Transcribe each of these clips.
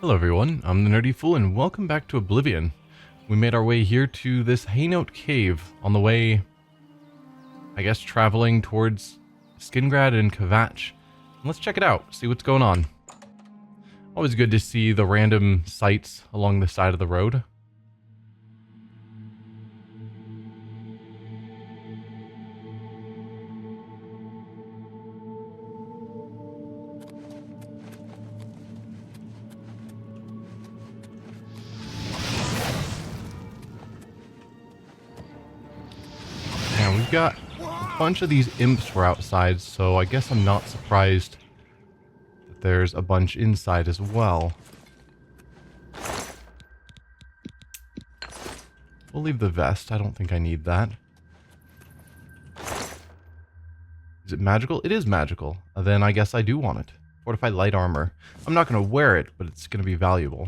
Hello everyone, I'm the Nerdy Fool and welcome back to Oblivion. We made our way here to this Haynote cave on the way, I guess, traveling towards Skingrad and Kvatch. Let's check it out, see what's going on. Always good to see the random sights along the side of the road. We've got a bunch of these imps were outside, so I guess I'm not surprised that there's a bunch inside as well. We'll leave the vest. I don't think I need that. Is it magical? It is magical. Then I guess I do want it. Fortified light armor. I'm not going to wear it, but it's going to be valuable.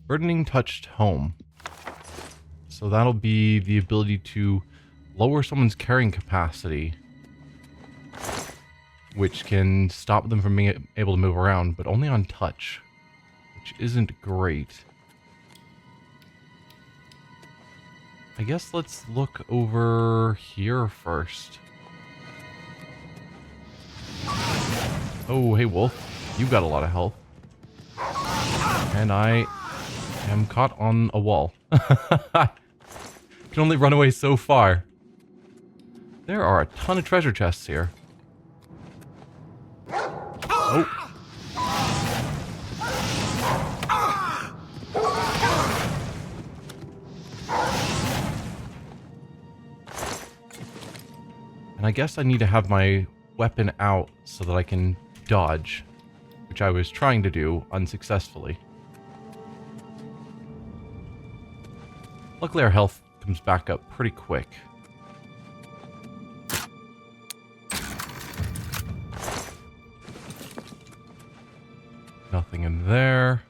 Burdening touched home. So that'll be the ability to lower someone's carrying capacity, which can stop them from being able to move around, but only on touch, which isn't great. I guess let's look over here first. Oh, hey wolf, you've got a lot of health. And I am caught on a wall. Can only run away so far. There are a ton of treasure chests here. Oh. And I guess I need to have my weapon out so that I can dodge, which I was trying to do unsuccessfully. Luckily our health comes back up pretty quick. Nothing in there.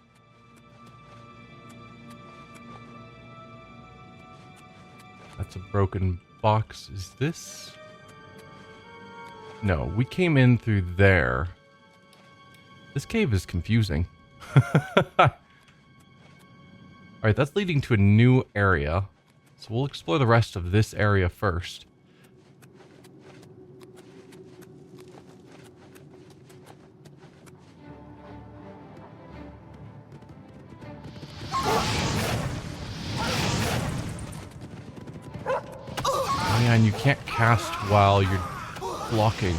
That's a broken box. Is this? No, we came in through there. This cave is confusing. Alright, that's leading to a new area. So we'll explore the rest of this area first. Man, you can't cast while you're blocking.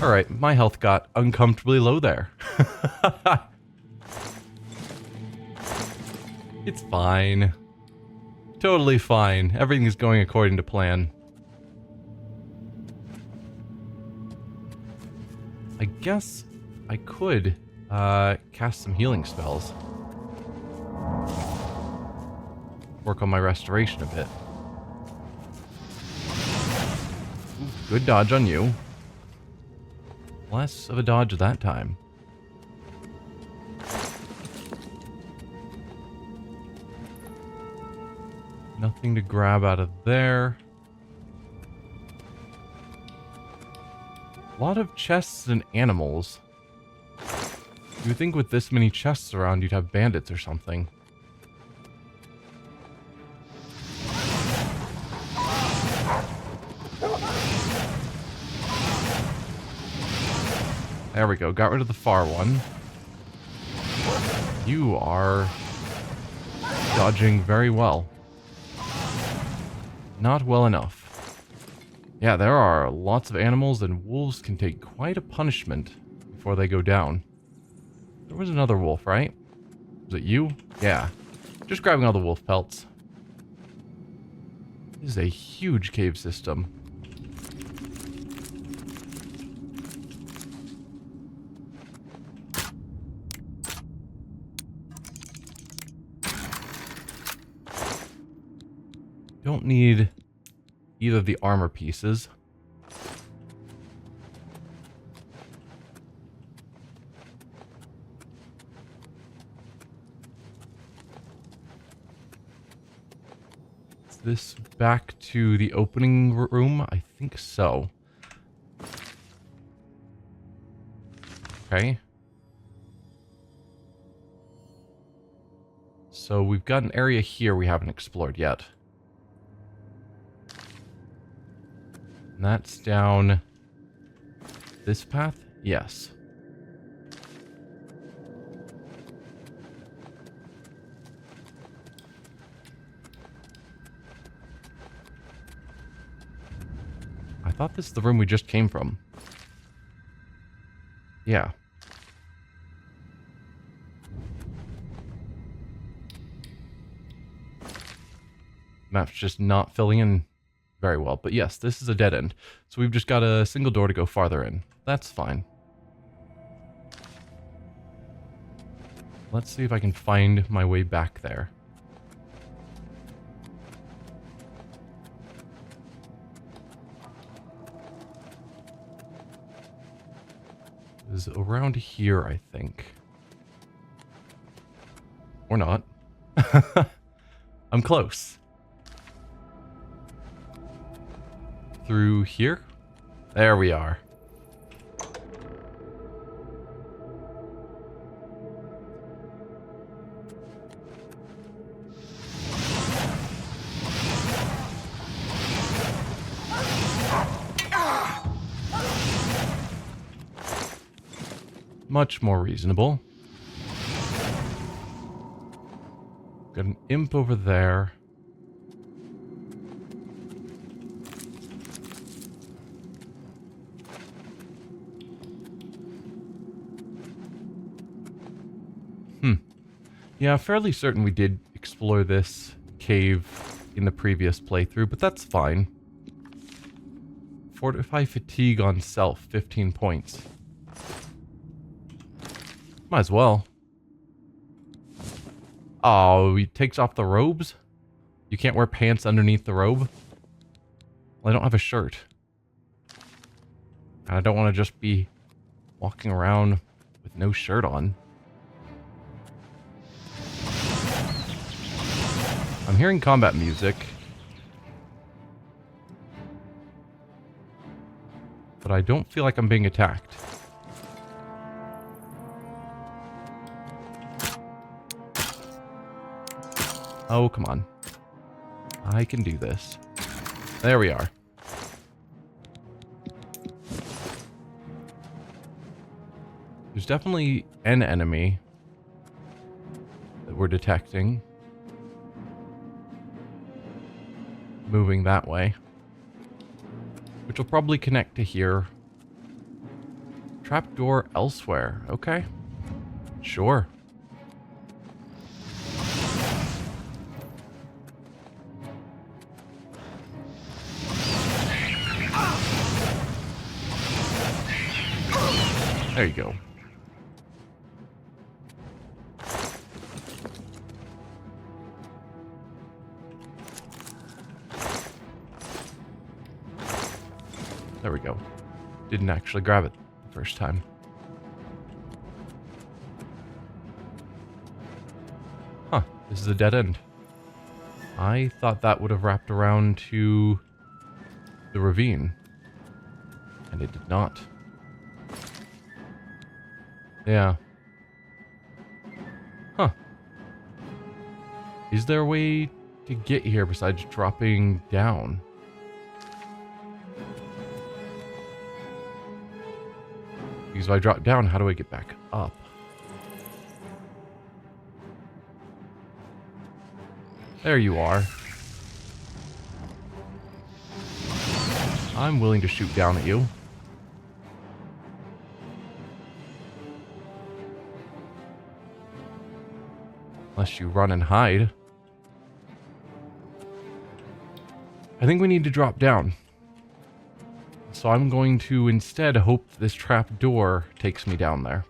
Alright, my health got uncomfortably low there. It's fine. Totally fine. Everything is going according to plan. I guess I could cast some healing spells. Work on my restoration a bit. Ooh, good dodge on you. Less of a dodge that time. Nothing to grab out of there. A lot of chests and animals. You would think with this many chests around you'd have bandits or something. There we go, got rid of the far one. You are dodging very well. Not well enough. Yeah, there are lots of animals, and wolves can take quite a punishment before they go down. There was another wolf, right? Was it you? Yeah. Just grabbing all the wolf pelts. This is a huge cave system. Don't need either of the armor pieces. this back to the opening room? I think so. Okay. So we've got an area here we haven't explored yet. And that's down this path? Yes. I thought this is the room we just came from. Yeah. Map's just not filling in very well. But yes, this is a dead end. So we've just got a single door to go farther in. That's fine. Let's see if I can find my way back there. It is around here, I think. Or not. I'm close. Through here? There we are. Much more reasonable. Got an imp over there. Yeah, fairly certain we did explore this cave in the previous playthrough, but that's fine. Fortify fatigue on self, 15 points. Might as well. Oh, he takes off the robes? You can't wear pants underneath the robe? Well, I don't have a shirt. And I don't want to just be walking around with no shirt on. I'm hearing combat music. But I don't feel like I'm being attacked. Oh, come on. I can do this. There we are. There's definitely an enemy that we're detecting. Moving that way. Which will probably connect to here. Trapdoor elsewhere. Okay. Sure. There you go. There we go. Didn't actually grab it the first time. Huh, this is a dead end. I thought that would have wrapped around to the ravine. And it did not. Yeah. Huh. Is there a way to get here besides dropping down? Because if I drop down, how do I get back up? There you are. I'm willing to shoot down at you. Unless you run and hide. I think we need to drop down. So I'm going to instead hope this trap door takes me down there.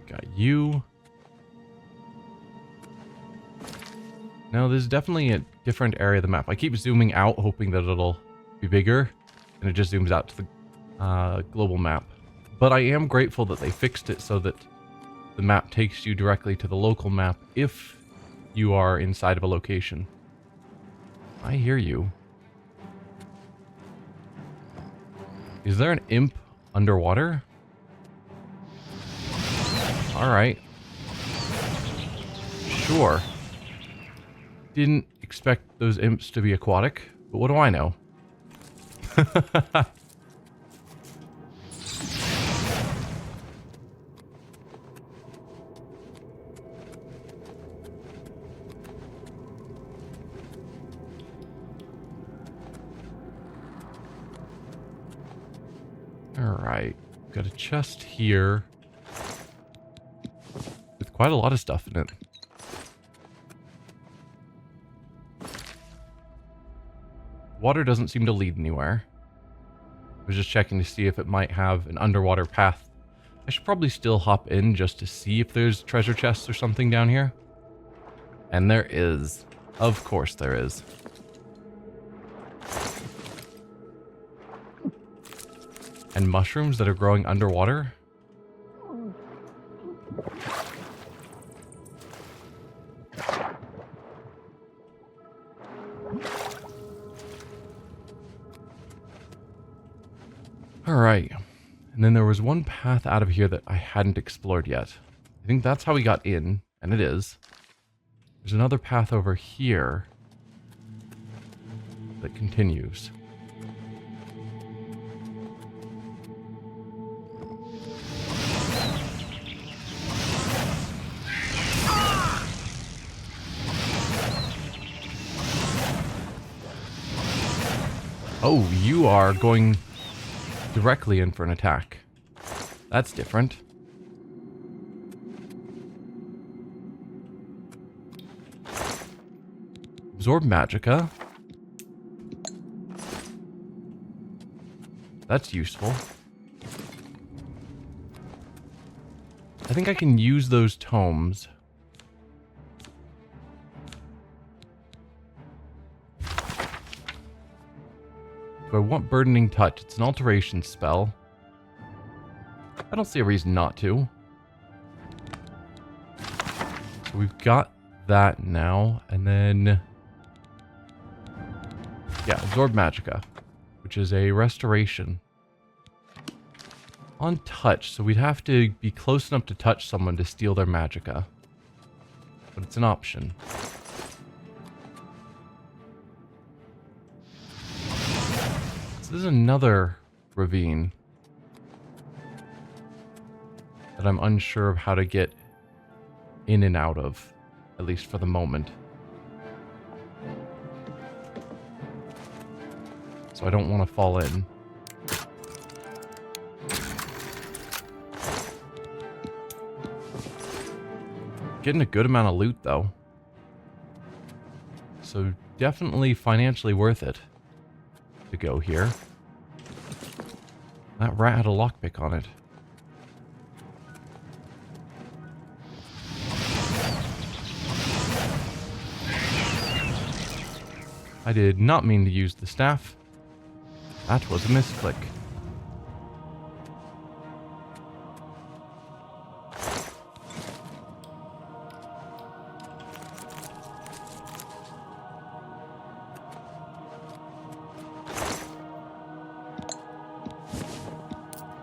Got you. No, there's definitely a different area of the map. I keep zooming out, hoping that it'll be bigger, and it just zooms out to the global map. But I am grateful that they fixed it so that the map takes you directly to the local map if you are inside of a location. I hear you. Is there an imp underwater? Alright. Sure. Didn't expect those imps to be aquatic, but what do I know? Alright, got a chest here with quite a lot of stuff in it. Water doesn't seem to lead anywhere. I was just checking to see if it might have an underwater path. I should probably still hop in just to see if there's treasure chests or something down here. And there is. Of course there is. And mushrooms that are growing underwater? Alright. And then there was one path out of here that I hadn't explored yet. I think that's how we got in, and it is. There's another path over here that continues. Oh, you are going directly in for an attack. That's different. Absorb Magicka. That's useful. I think I can use those tomes. Do I want Burdening Touch? It's an alteration spell. I don't see a reason not to. So we've got that now, and then... yeah, Absorb Magicka, which is a restoration. On touch, so we'd have to be close enough to touch someone to steal their Magicka. But it's an option. This is another ravine that I'm unsure of how to get in and out of, at least for the moment. So I don't want to fall in. Getting a good amount of loot though. So definitely financially worth it to go here. That rat had a lockpick on it. I did not mean to use the staff. That was a misclick.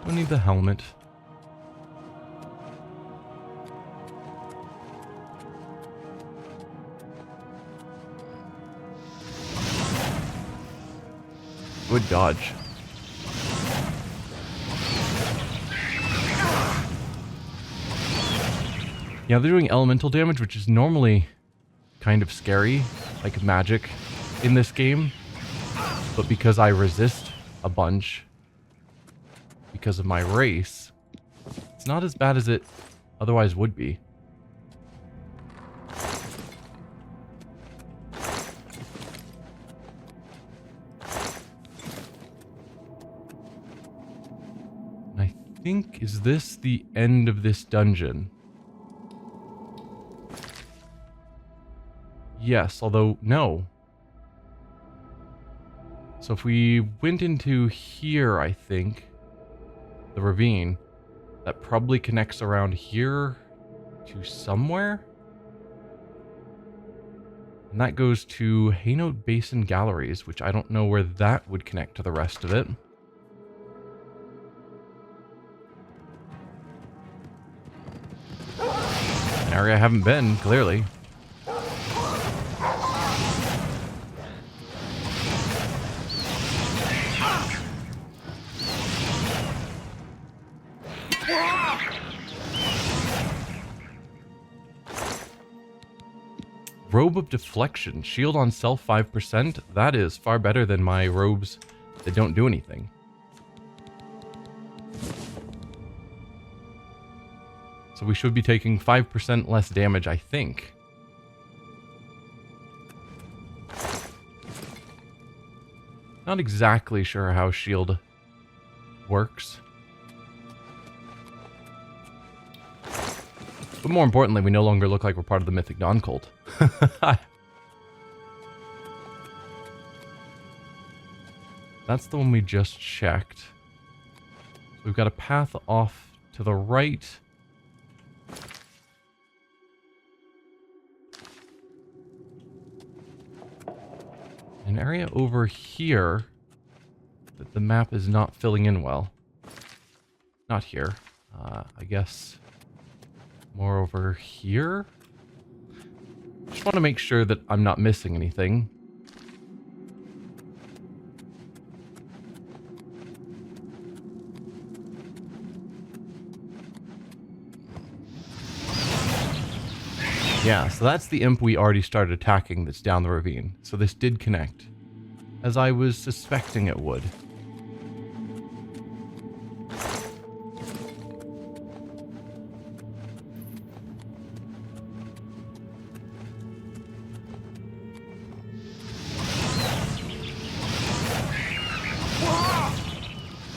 Don't need the helmet. Good dodge. Yeah, they're doing elemental damage, which is normally kind of scary, like magic in this game. But because I resist a bunch, because of my race, it's not as bad as it otherwise would be. And I think, is this the end of this dungeon? Yes, although, no. So if we went into here, I think, the ravine, that probably connects around here to somewhere? And that goes to Haynote Basin Galleries, which I don't know where that would connect to the rest of it. An area I haven't been, clearly. Robe of Deflection. Shield on self 5%. That is far better than my robes that don't do anything. So we should be taking 5% less damage, I think. Not exactly sure how shield works. But more importantly, we no longer look like we're part of the Mythic Dawn cult. That's the one we just checked. So we've got a path off to the right. An area over here that the map is not filling in well. Not here. I guess more over here. Just want to make sure that I'm not missing anything. Yeah, so that's the imp we already started attacking that's down the ravine. So this did connect, as I was suspecting it would.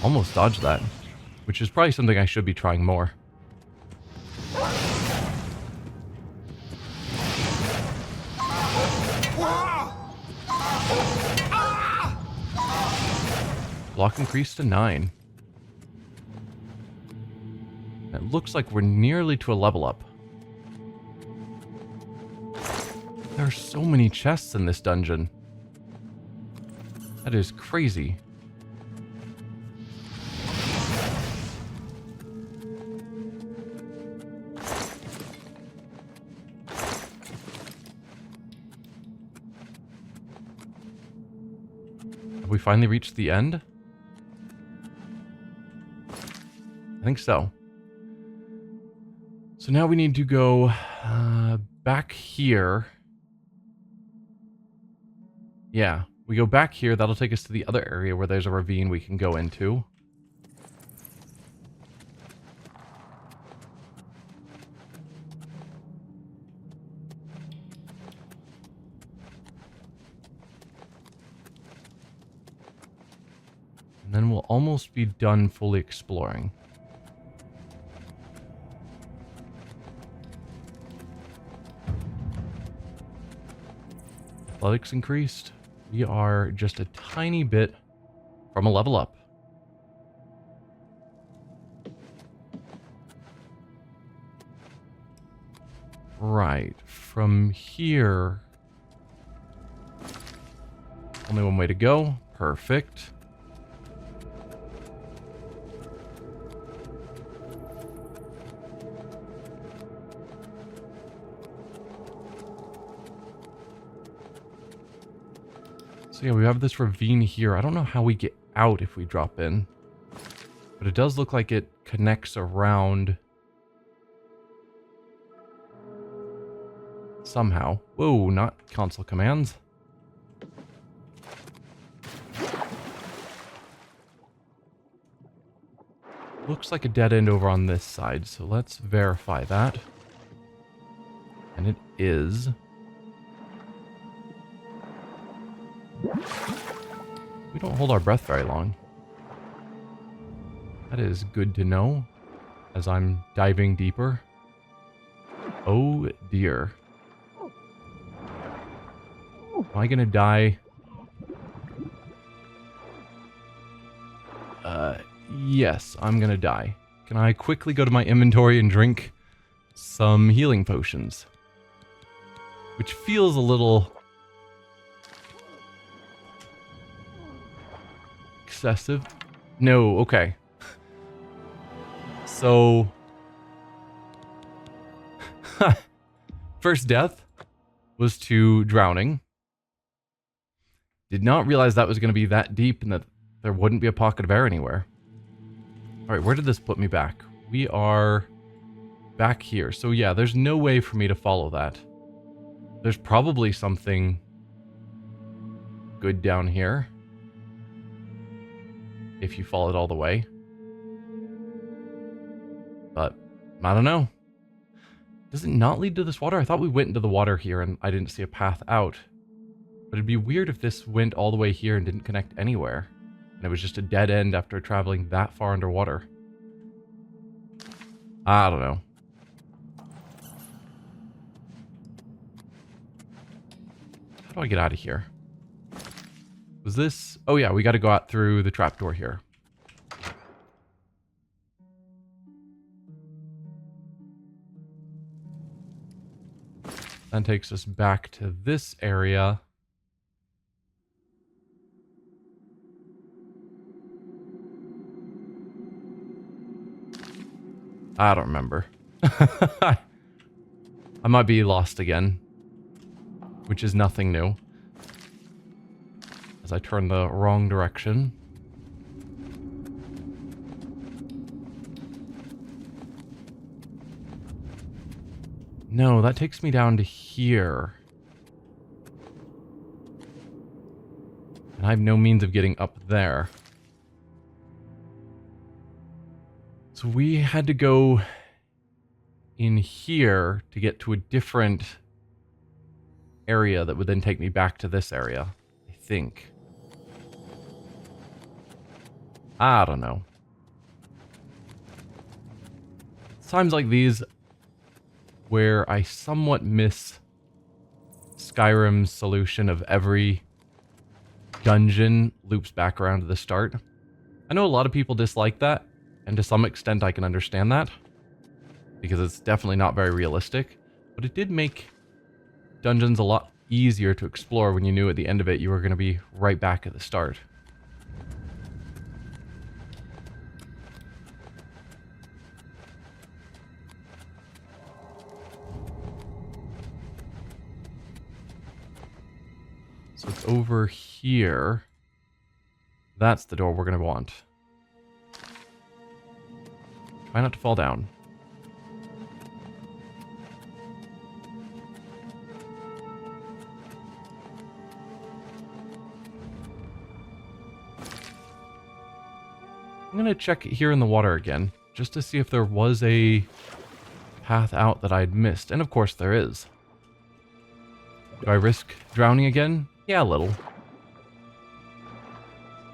Almost dodged that, which is probably something I should be trying more. Block increased to 9. It looks like we're nearly to a level up. There are so many chests in this dungeon. That is crazy. Have we finally reached the end? I think so. So now we need to go back here. Yeah, we go back here. That'll take us to the other area where there's a ravine we can go into. And then we'll almost be done fully exploring. Athletics increased. We are just a tiny bit from a level up. Right. From here... Only one way to go. Perfect. So yeah, we have this ravine here. I don't know how we get out if we drop in. But it does look like it connects around somehow. Whoa, not console commands. Looks like a dead end over on this side, so let's verify that. And it is. We don't hold our breath very long. That is good to know as I'm diving deeper. Oh dear. Am I gonna die? Yes, I'm gonna die. Can I quickly go to my inventory and drink some healing potions? Which feels a little excessive. No, okay. So first death was to drowning. Did not realize that was going to be that deep and that there wouldn't be a pocket of air anywhere. Alright, where did this put me back? We are back here. So yeah, there's no way for me to follow that. There's probably something good down here. If you follow it all the way. But, I don't know. Does it not lead to this water? I thought we went into the water here and I didn't see a path out. But it'd be weird if this went all the way here and didn't connect anywhere. And it was just a dead end after traveling that far underwater. I don't know. How do I get out of here? Was this... Oh yeah, we got to go out through the trapdoor here. That takes us back to this area. I don't remember. I might be lost again. Which is nothing new. As I turn the wrong direction. No, that takes me down to here. And I have no means of getting up there. So we had to go in here to get to a different area that would then take me back to this area, I think. I don't know. Times like these where I somewhat miss Skyrim's solution of every dungeon loops back around to the start. I know a lot of people dislike that, and to some extent I can understand that, because it's definitely not very realistic, but it did make dungeons a lot easier to explore when you knew at the end of it you were going to be right back at the start. So it's over here. That's the door we're going to want. Try not to fall down. I'm going to check here in the water again, just to see if there was a path out that I'd missed. And of course there is. Do I risk drowning again? Yeah, a little.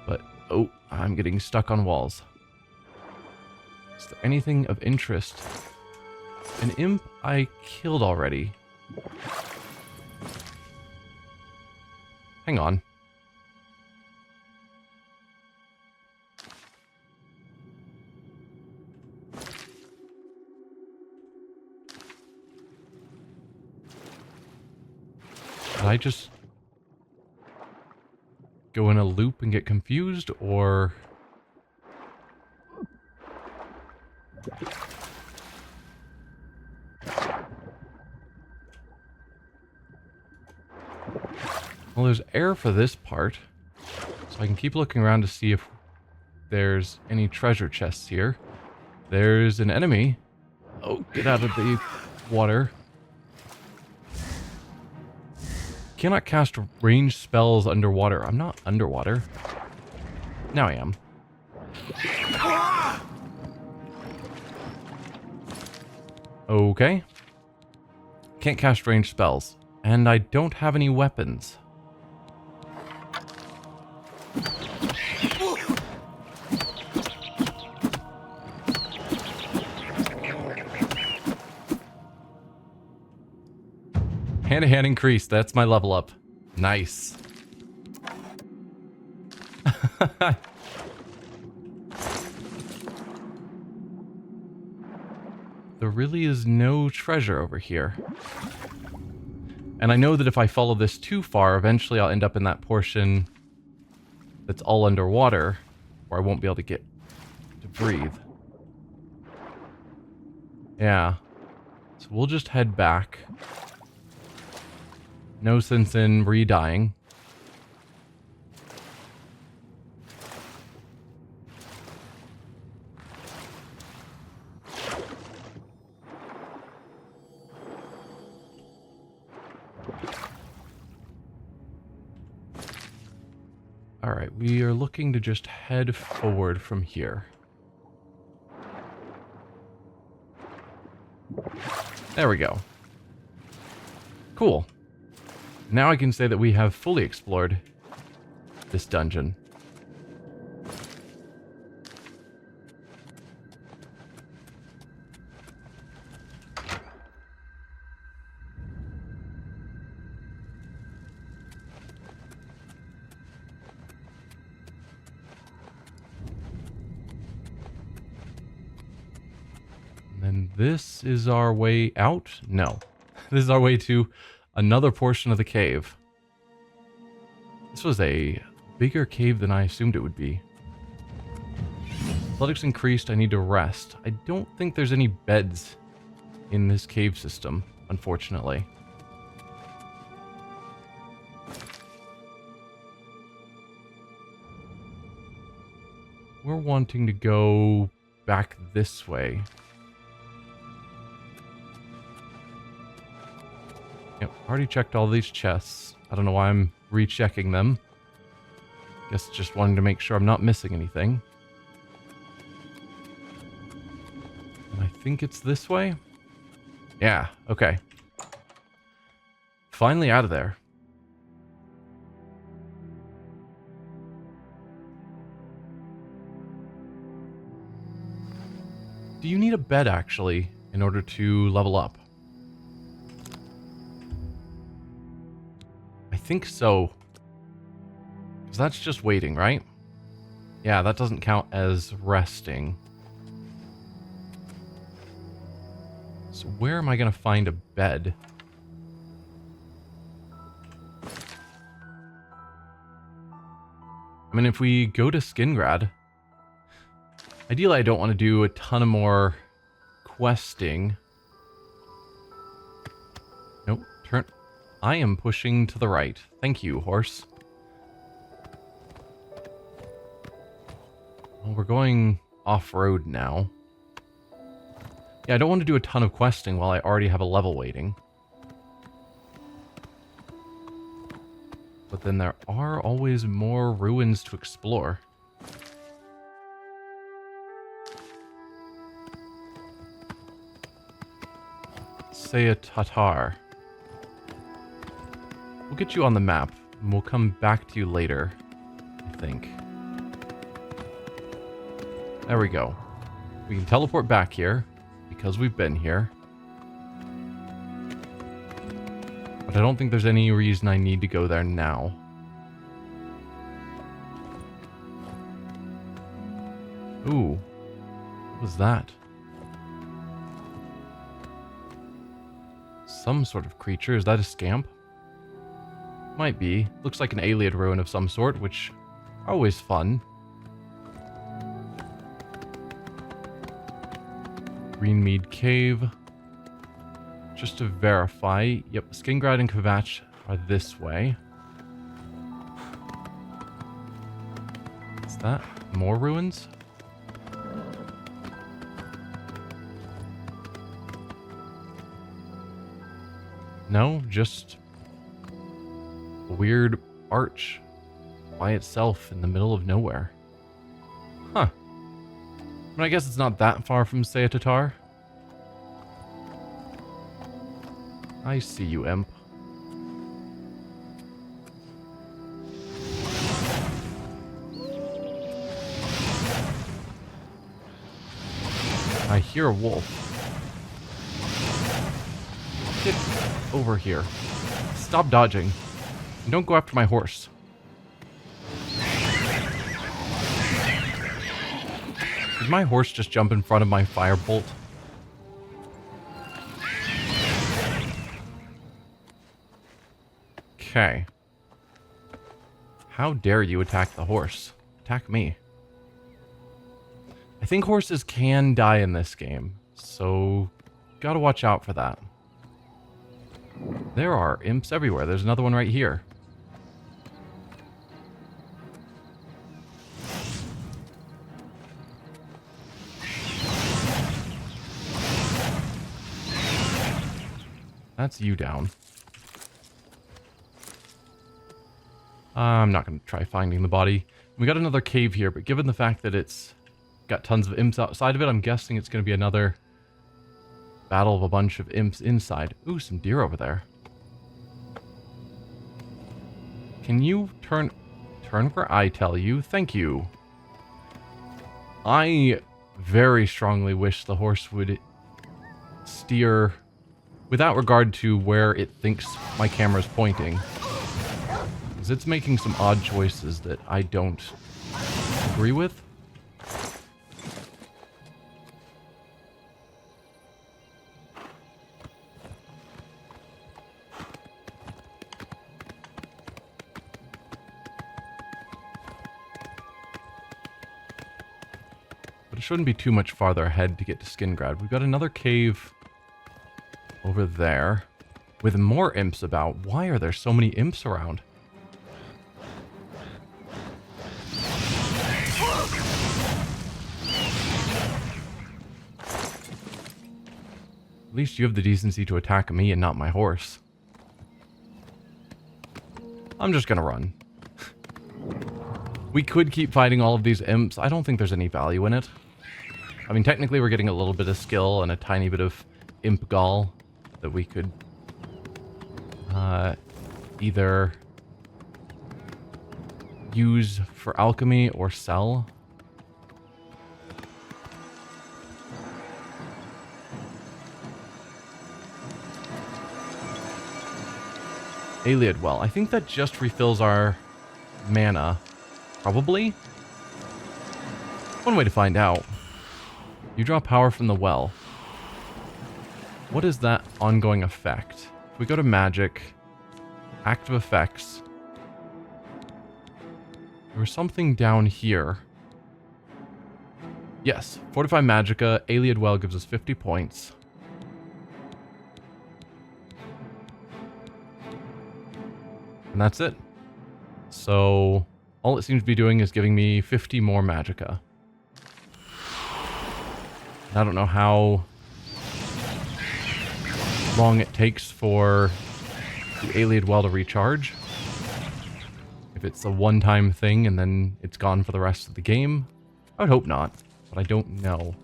But, oh, I'm getting stuck on walls. Is there anything of interest? An imp I killed already. Hang on. Did I just go in a loop and get confused, or... Well, there's air for this part, so I can keep looking around to see if there's any treasure chests here. There's an enemy. Oh, get out of the water. Cannot cast ranged spells underwater. I'm not underwater. Now I am. Okay. Can't cast ranged spells. And I don't have any weapons. Hand-to-hand increase. That's my level up. Nice. There really is no treasure over here. And I know that if I follow this too far, eventually I'll end up in that portion that's all underwater, where I won't be able to get to breathe. Yeah. So we'll just head back. No sense in re-dying. Alright, we are looking to just head forward from here. There we go. Cool. Now I can say that we have fully explored this dungeon. And this is our way out? No. This is our way to another portion of the cave. This was a bigger cave than I assumed it would be. Athletics increased, I need to rest. I don't think there's any beds in this cave system, unfortunately. We're wanting to go back this way. Yep, already checked all these chests. I don't know why I'm rechecking them. Guess just wanting to make sure I'm not missing anything. And I think it's this way? Yeah, okay. Finally out of there. Do you need a bed, actually, in order to level up? I think so. Because that's just waiting, right? Yeah, that doesn't count as resting. So where am I going to find a bed? I mean, if we go to Skingrad, ideally I don't want to do a ton of more questing. Nope, turn. I am pushing to the right. Thank you, horse. Well, we're going off-road now. Yeah, I don't want to do a ton of questing while I already have a level waiting. But then there are always more ruins to explore. Say a Tatar. We'll get you on the map, and we'll come back to you later, I think. There we go. We can teleport back here, because we've been here. But I don't think there's any reason I need to go there now. Ooh. What was that? Some sort of creature. Is that a scamp? Might be. Looks like an alien ruin of some sort, which are always fun. Greenmead Cave. Just to verify, yep, Skingrad and Kvatch are this way. Is that more ruins? No, just a weird arch by itself in the middle of nowhere. Huh. But I guess it's not that far from Sayatatar. I see you, imp. I hear a wolf. Get over here. Stop dodging. And don't go after my horse. Did my horse just jump in front of my firebolt? Okay. How dare you attack the horse? Attack me. I think horses can die in this game, so gotta watch out for that. There are imps everywhere. There's another one right here. That's you down. I'm not going to try finding the body. We got another cave here, but given the fact that it's got tons of imps outside of it, I'm guessing it's going to be another battle of a bunch of imps inside. Ooh, some deer over there. Can you turn where I tell you? Thank you. I very strongly wish the horse would steer without regard to where it thinks my camera is pointing. Because it's making some odd choices that I don't agree with. But it shouldn't be too much farther ahead to get to Skingrad. We've got another cave over there with more imps about. Why are there so many imps around? At least you have the decency to attack me and not my horse. I'm just gonna run. We could keep fighting all of these imps. I don't think there's any value in it. I mean, technically we're getting a little bit of skill and a tiny bit of imp gall that we could either use for alchemy or sell. Ayleid Well. I think that just refills our mana. Probably? One way to find out. You draw power from the well. What is that ongoing effect? If we go to magic, active effects, there was something down here. Yes, Fortify Magicka, Ayleid Well gives us 50 points. And that's it. So all it seems to be doing is giving me 50 more Magicka. I don't know how long it takes for the Ayleid Well to recharge. If it's a one-time thing and then it's gone for the rest of the game. I would hope not, but I don't know.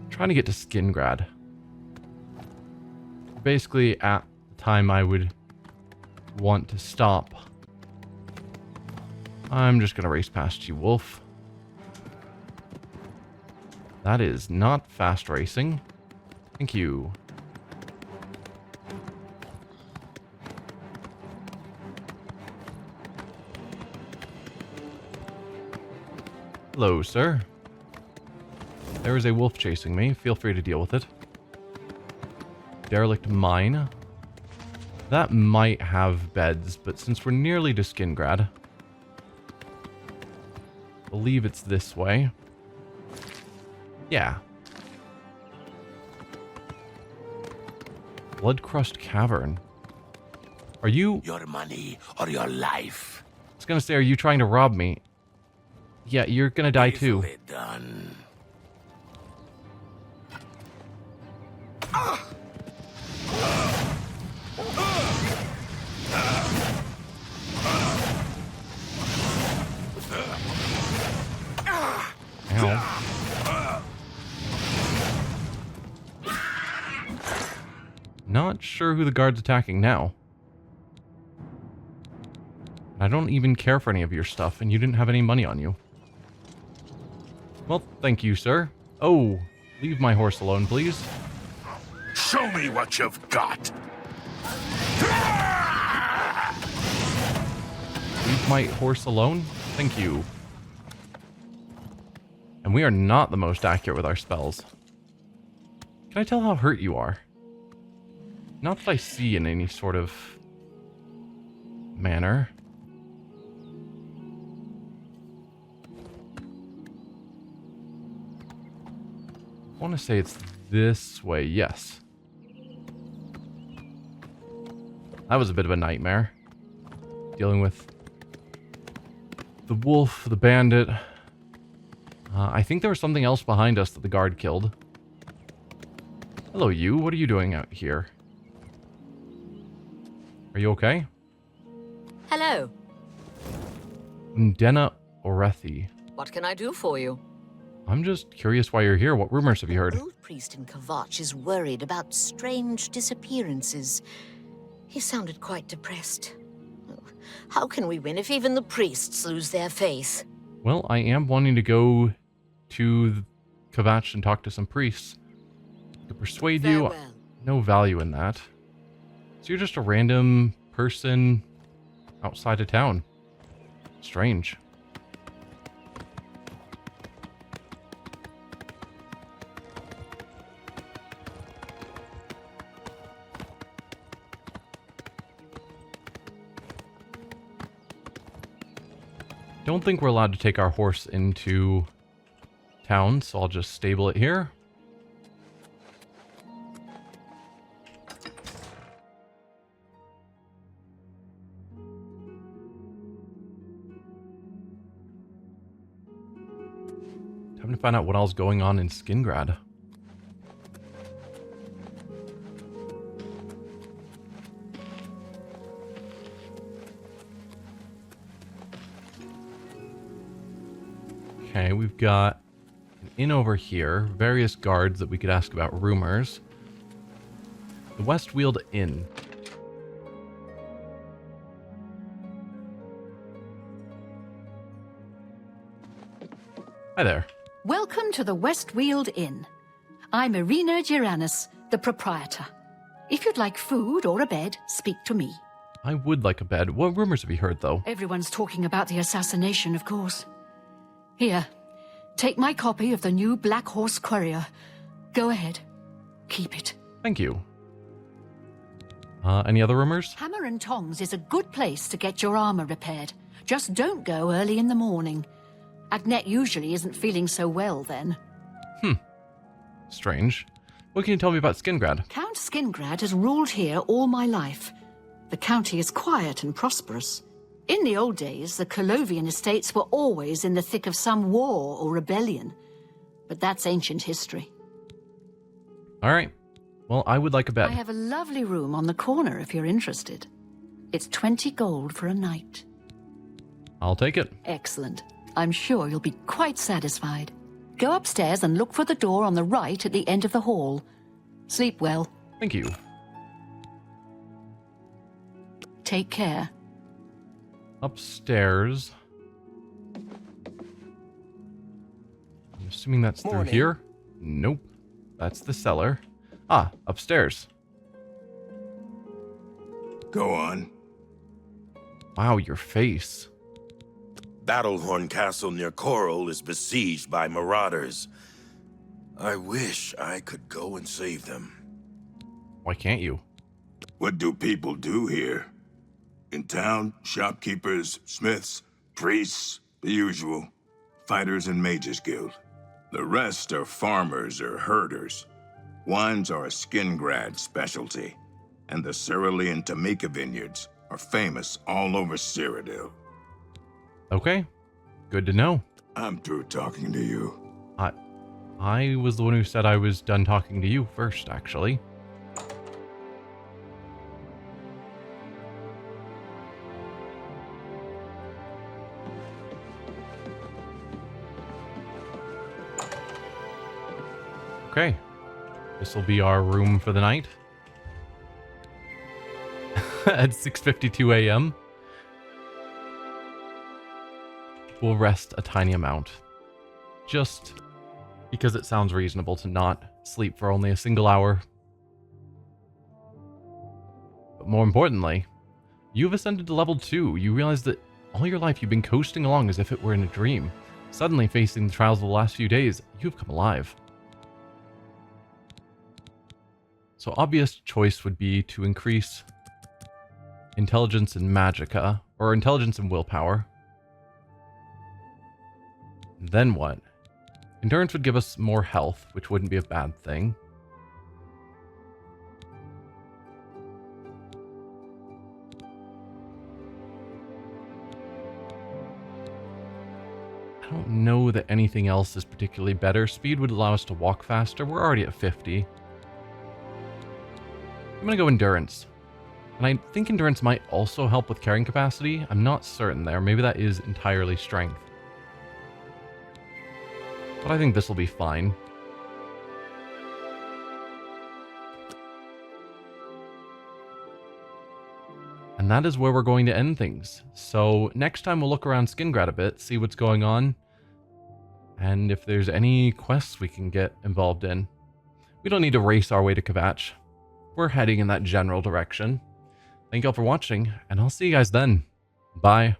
I'm trying to get to Skingrad. Basically at the time I would want to stop. I'm just going to race past you, Wolf. That is not fast racing. Thank you. Hello, sir. There is a wolf chasing me. Feel free to deal with it. Derelict mine. That might have beds, but since we're nearly to Skingrad, I believe it's this way. Yeah. Bloodcrust Cavern. Are you... Your money or your life? I was gonna say, are you trying to rob me? Yeah, you're gonna die too. Easily done. Ow. Not sure who the guard's attacking now. I don't even care for any of your stuff, and you didn't have any money on you. Well, thank you, sir. Oh, leave my horse alone, please. Show me what you've got. Leave my horse alone? Thank you. And we are not the most accurate with our spells. Can I tell how hurt you are? Not that I see in any sort of manner. I want to say it's this way, yes. That was a bit of a nightmare. Dealing with the wolf, the bandit. I think there was something else behind us that the guard killed. Hello, you. What are you doing out here? Are you okay? Hello. Ndena Orethi. What can I do for you? I'm just curious why you're here. What rumors have you heard? The old priest in Kvatch is worried about strange disappearances. He sounded quite depressed. How can we win if even the priests lose their faith? Well, I am wanting to go to Kvatch and talk to some priests. To persuade you, Farewell. no value in that. So you're just a random person outside of town. Strange. Don't think we're allowed to take our horse into town, so I'll just stable it here. Time to find out what else is going on in Skingrad. Okay, we've got an inn over here, various guards that we could ask about rumors. The West Wield Inn. Hi there. Welcome to the West Wield Inn. I'm Irina Giranus, the proprietor. If you'd like food or a bed, speak to me. I would like a bed. What rumors have you heard, though? Everyone's talking about the assassination, of course. Here, take my copy of the new Black Horse Courier. Go ahead. Keep it. Thank you. Any other rumors? Hammer and Tongs is a good place to get your armor repaired. Just don't go early in the morning. Agnet usually isn't feeling so well then. Strange. What can you tell me about Skingrad? Count Skingrad has ruled here all my life. The county is quiet and prosperous. In the old days, the Colovian estates were always in the thick of some war or rebellion. But that's ancient history. All right. Well, I would like a bed. I have a lovely room on the corner if you're interested. It's 20 gold for a night. I'll take it. Excellent. I'm sure you'll be quite satisfied. Go upstairs and look for the door on the right at the end of the hall. Sleep well. Thank you. Take care. Upstairs. I'm assuming that's through here? Nope. That's the cellar. Ah, upstairs. Go on. Wow, your face. Battlehorn Castle near Coral is besieged by marauders. I wish I could go and save them. Why can't you? What do people do here? In town, shopkeepers, smiths, priests, the usual. Fighters and mages guild. The rest are farmers or herders. Wines are a Skingrad specialty, and the Cyrodiil and Tamika vineyards are famous all over Cyrodiil. Okay. Good to know. I'm through talking to you. I was the one who said I was done talking to you first, actually. Okay. This will be our room for the night. At 6:52 a.m. We'll rest a tiny amount. Just because it sounds reasonable to not sleep for only a single hour. But more importantly, you've ascended to level 2. You realize that all your life you've been coasting along as if it were in a dream. Suddenly facing the trials of the last few days, you've come alive. So obvious choice would be to increase intelligence and magicka, or intelligence and willpower. Then what? Endurance would give us more health, which wouldn't be a bad thing. I don't know that anything else is particularly better. Speed would allow us to walk faster. We're already at 50. I'm going to go endurance. And I think endurance might also help with carrying capacity. I'm not certain there. Maybe that is entirely strength. But I think this will be fine. And that is where we're going to end things. So next time we'll look around Skingrad a bit, see what's going on, and if there's any quests we can get involved in. We don't need to race our way to Kvatch. We're heading in that general direction. Thank you all for watching, and I'll see you guys then. Bye.